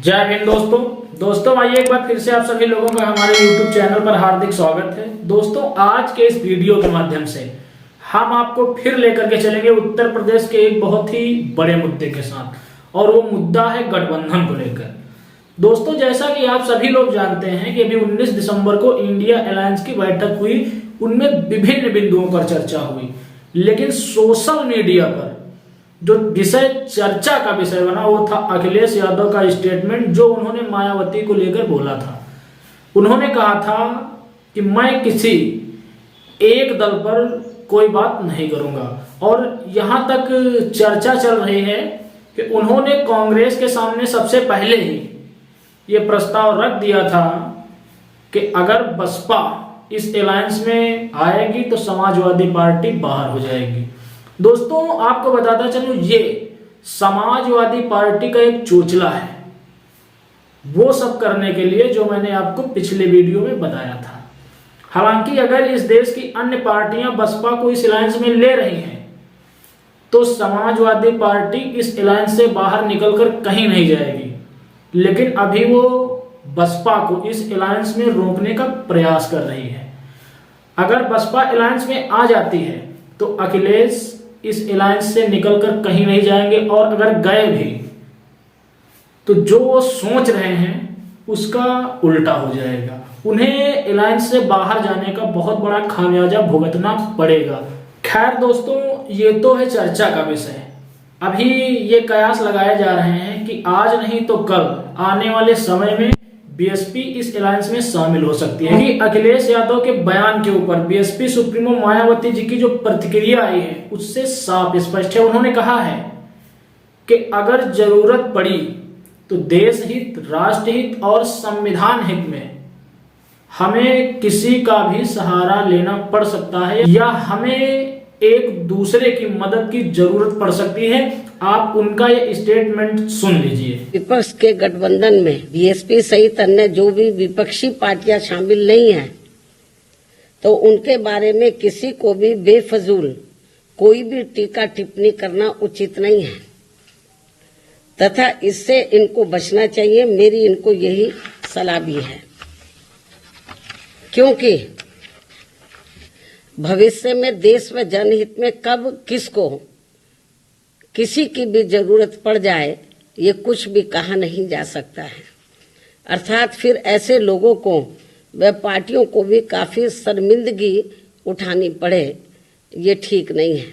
जय हिंद दोस्तों आइए एक बार फिर से आप सभी लोगों का हमारे YouTube चैनल पर हार्दिक स्वागत है। दोस्तों आज के इस वीडियो के माध्यम से हम आपको फिर लेकर के चलेंगे उत्तर प्रदेश के एक बहुत ही बड़े मुद्दे के साथ, और वो मुद्दा है गठबंधन को लेकर। दोस्तों जैसा कि आप सभी लोग जानते हैं कि अभी 19 दिसंबर को इंडिया अलायंस की बैठक हुई, उनमें विभिन्न बिंदुओं पर चर्चा हुई, लेकिन सोशल मीडिया पर जो विषय चर्चा का विषय बना वो था अखिलेश यादव का स्टेटमेंट, जो उन्होंने मायावती को लेकर बोला था। उन्होंने कहा था कि मैं किसी एक दल पर कोई बात नहीं करूंगा, और यहां तक चर्चा चल रही है कि उन्होंने कांग्रेस के सामने सबसे पहले ही ये प्रस्ताव रख दिया था कि अगर बसपा इस अलायंस में आएगी तो समाजवादी पार्टी बाहर हो जाएगी। दोस्तों आपको बताता चलूं, ये समाजवादी पार्टी का एक चोचला है, वो सब करने के लिए जो मैंने आपको पिछले वीडियो में बताया था। हालांकि अगर इस देश की अन्य पार्टियां बसपा को इस अलायंस में ले रही हैं तो समाजवादी पार्टी इस अलायंस से बाहर निकलकर कहीं नहीं जाएगी, लेकिन अभी वो बसपा को इस अलायंस में रोकने का प्रयास कर रही है। अगर बसपा अलायंस में आ जाती है तो अखिलेश इस अलायंस से निकलकर कहीं नहीं जाएंगे, और अगर गए भी तो जो वो सोच रहे हैं उसका उल्टा हो जाएगा। उन्हें अलायंस से बाहर जाने का बहुत बड़ा खामियाजा भुगतना पड़ेगा। खैर दोस्तों, ये तो है चर्चा का विषय। अभी ये कयास लगाए जा रहे हैं कि आज नहीं तो कल आने वाले समय में बीएसपी इस अलायंस में शामिल हो सकती है। कि अखिलेश यादव के बयान के ऊपर बीएसपी सुप्रीमो मायावती जी की जो प्रतिक्रिया आई है उससे साफ स्पष्ट है। उन्होंने कहा है कि अगर जरूरत पड़ी तो देश हित, राष्ट्र हित और संविधान हित में हमें किसी का भी सहारा लेना पड़ सकता है, या हमें एक दूसरे की मदद की जरूरत पड़ सकती है। आप उनका ये स्टेटमेंट सुन लीजिए। विपक्ष के गठबंधन में बीएसपी सहित अन्य जो भी विपक्षी पार्टियां शामिल नहीं हैं, तो उनके बारे में किसी को भी बेफजूल कोई भी टीका टिप्पणी करना उचित नहीं है, तथा इससे इनको बचना चाहिए। मेरी इनको यही सलाह भी है, क्योंकि भविष्य में देश व जनहित में कब किसको किसी की भी जरूरत पड़ जाए ये कुछ भी कहा नहीं जा सकता है। अर्थात फिर ऐसे लोगों को व पार्टियों को भी काफी शर्मिंदगी उठानी पड़े, ये ठीक नहीं है।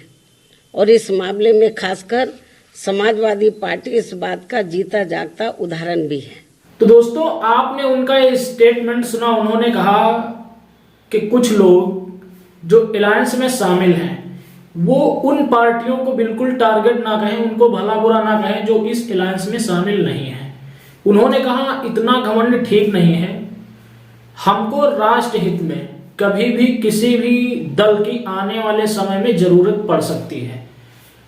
और इस मामले में खासकर समाजवादी पार्टी इस बात का जीता जागता उदाहरण भी है। तो दोस्तों आपने उनका ये स्टेटमेंट सुना। उन्होंने कहा कि कुछ लोग जो अलायंस में शामिल हैं वो उन पार्टियों को बिल्कुल टारगेट ना कहें, उनको भला बुरा ना कहें जो इस अलायंस में शामिल नहीं है। उन्होंने कहा इतना घमंड ठीक नहीं है, हमको राष्ट्र हित में कभी भी किसी भी दल की आने वाले समय में जरूरत पड़ सकती है।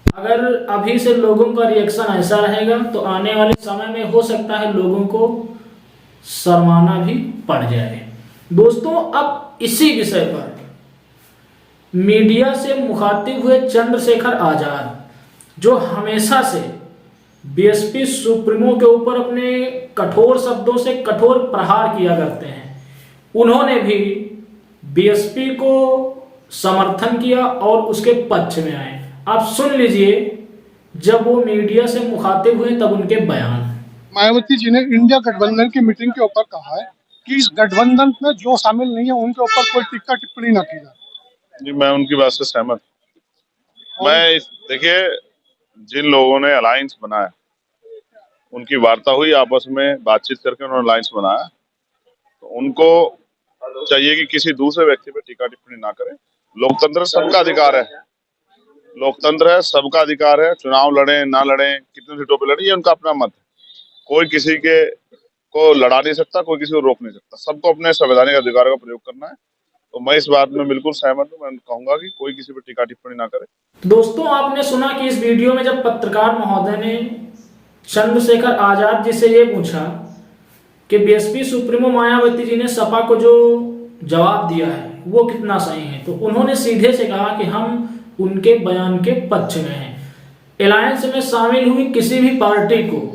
अगर अभी से लोगों का रिएक्शन ऐसा रहेगा तो आने वाले समय में हो सकता है लोगों को शर्माना भी पड़ जाए। दोस्तों अब इसी विषय पर मीडिया से मुखातिब हुए चंद्रशेखर आजाद, जो हमेशा से बीएसपी सुप्रीमो के ऊपर अपने कठोर शब्दों से कठोर प्रहार किया करते हैं, उन्होंने भी बीएसपी को समर्थन किया और उसके पक्ष में आए। आप सुन लीजिए जब वो मीडिया से मुखातिब हुए तब उनके बयान। मायावती जी ने इंडिया गठबंधन की मीटिंग के ऊपर कहा है कि इस गठबंधन में जो शामिल नहीं है उनके ऊपर कोई टिक्का टिप्पणी न की जाए। जी मैं उनकी बात से सहमत। मैं देखिए, जिन लोगों ने अलायंस बनाया उनकी वार्ता हुई, आपस में बातचीत करके उन्होंने अलायंस बनाया, तो उनको चाहिए कि किसी दूसरे व्यक्ति पे टीका टिप्पणी ना करें। लोकतंत्र सबका अधिकार है, लोकतंत्र है, सबका अधिकार है। चुनाव लड़े ना लड़े, कितने सीटों पे लड़े, ये उनका अपना मत है। कोई किसी के को लड़ा नहीं सकता, कोई किसी को रोक नहीं सकता। सबको अपने संवैधानिक अधिकार का प्रयोग करना है। तो मैं इस बात में बिल्कुल सहमत हूँ। मैं कहूंगा कि कोई किसी पर टीका टिप्पणी ना करे। दोस्तों आपने सुना कि इस वीडियो में जब पत्रकार महोदय ने चंद्रशेखर आजाद जी से ये पूछा कि बीएसपी सुप्रीमो मायावती जी ने सपा को जो जवाब दिया है वो कितना सही है, तो उन्होंने सीधे से कहा कि हम उनके बयान के पक्ष में हैं। अलायंस में शामिल हुई किसी भी पार्टी को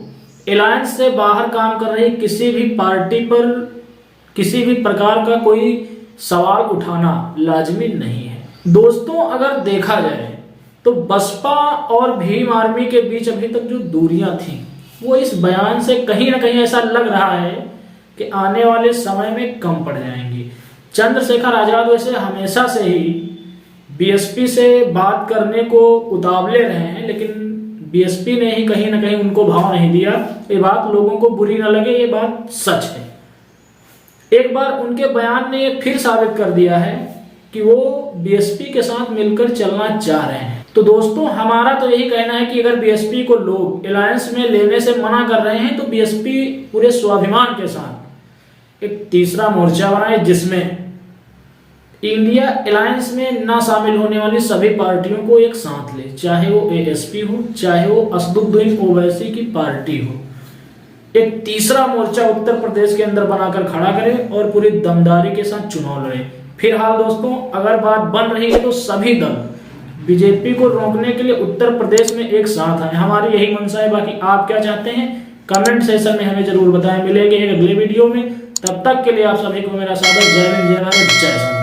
अलायंस से बाहर काम कर रही किसी भी पार्टी पर किसी भी प्रकार का कोई सवाल उठाना लाजमी नहीं है। दोस्तों, अगर देखा जाए तो बसपा और भीम आर्मी के बीच अभी तक जो दूरियां थी वो इस बयान से कहीं ना कहीं ऐसा लग रहा है कि आने वाले समय में कम पड़ जाएंगी। चंद्रशेखर आजाद वैसे हमेशा से ही बीएसपी से बात करने को उतावले रहे हैं, लेकिन बीएसपी ने ही कहीं ना कहीं उनको भाव नहीं दिया। ये बात लोगों को बुरी ना लगे, ये बात सच है। एक बार उनके बयान ने ये फिर साबित कर दिया है कि वो बीएसपी के साथ मिलकर चलना चाह रहे हैं। तो दोस्तों, हमारा तो यही कहना है कि अगर बीएसपी को लोग अलायंस में लेने से मना कर रहे हैं तो बीएसपी पूरे स्वाभिमान के साथ एक तीसरा मोर्चा बनाए, जिसमें इंडिया अलायंस में ना शामिल होने वाली सभी पार्टियों को एक साथ ले, चाहे वो एएसपी हो, चाहे वो असदुद्दीन ओवैसी की पार्टी हो। एक तीसरा मोर्चा उत्तर प्रदेश के अंदर बनाकर खड़ा करे और पूरी दमदारी के साथ चुनाव लड़े। फिलहाल दोस्तों, अगर बात बन रही है तो सभी दल बीजेपी को रोकने के लिए उत्तर प्रदेश में एक साथ आए। हमारी यही मंशा है। बाकी आप क्या चाहते हैं कमेंट सेक्शन में हमें जरूर बताएं। मिलेंगे एक अगले वीडियो में, तब तक के लिए आप सभी को मेरा सादर जय हिंद, जय भारत, जय संविधान।